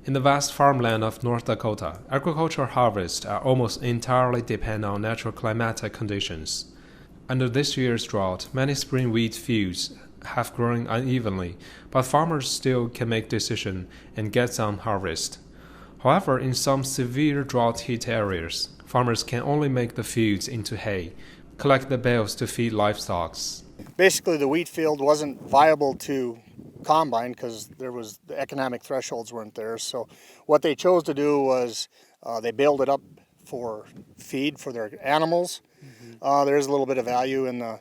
In the vast farmland of North Dakota, agricultural harvests are almost entirely depend on natural climatic conditions. Under this year's drought, many spring wheat fields have grown unevenly, but farmers still can make decisions and get some harvest. However, in some severe drought-hit areas, farmers can only make the fields into hay, collect the bales to feed livestock. Basically, the wheat field wasn't viable to combine because the economic thresholds weren't there. So what they chose to do was they baled it up for feed for their animals. There's a little bit of value in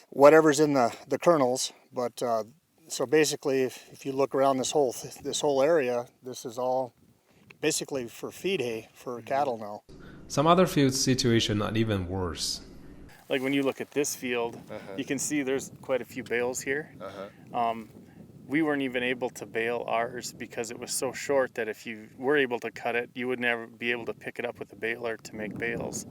whatever's in the kernels, but so basically, if you look around this whole area, this is all basically for feed hay for cattle now. Some other fields' situation are even worse. Like when you look at this field, you can see there's quite a few bales here. We weren't even able to bale ours because it was so short that if you were able to cut it, you would never be able to pick it up with a baler to make bales.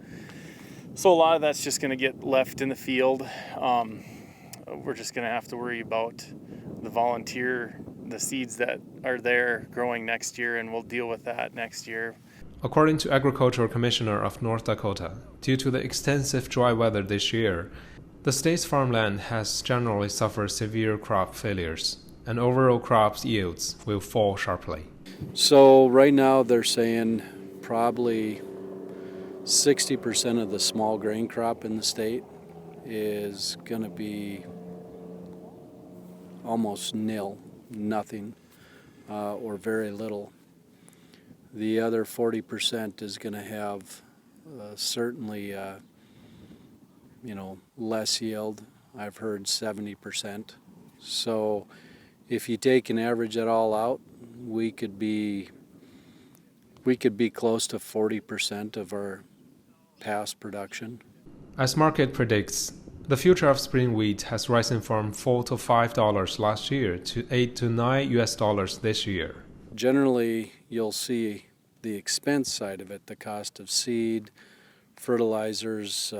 So a lot of that's just going to get left in the field. We're just going to have to worry about the seeds that are there growing next year, and we'll deal with that next year. According to Agricultural Commissioner of North Dakota, due to the extensive dry weather this year, the state's farmland has generally suffered severe crop failures, and overall crop yields will fall sharply. So right now they're saying probably 60% of the small grain crop in the state is going to be almost nil, nothing, or very little. The other 40% is going to have certainly, less yield. I've heard 70%. So if you take and average it all out, we could be close to 40% of our past production. As market predicts, the future of spring wheat has risen from $4 to $5 last year to $8 to $9 this year. Generally, you'll see the expense side of it, the cost of seed, fertilizers,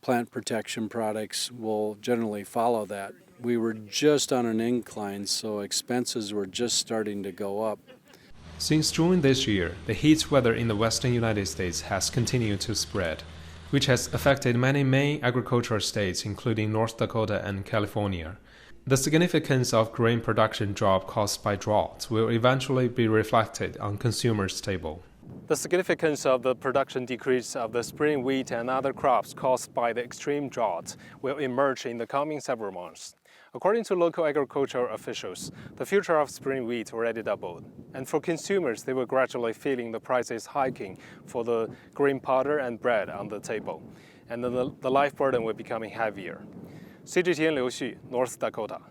plant protection products will generally follow that. We were just on an incline, so expenses were just starting to go up. Since June this year, the heat weather in the western United States has continued to spread, which has affected many main agricultural states, including North Dakota and California. The significance of grain production drop caused by drought will eventually be reflected on consumers' table. The significance of the production decrease of the spring wheat and other crops caused by the extreme drought will emerge in the coming several months. According to local agricultural officials, the future of spring wheat already doubled. And for consumers, they will gradually feeling the prices hiking for the grain powder and bread on the table. And the life burden will becoming heavier. CGTN 刘旭, North Dakota.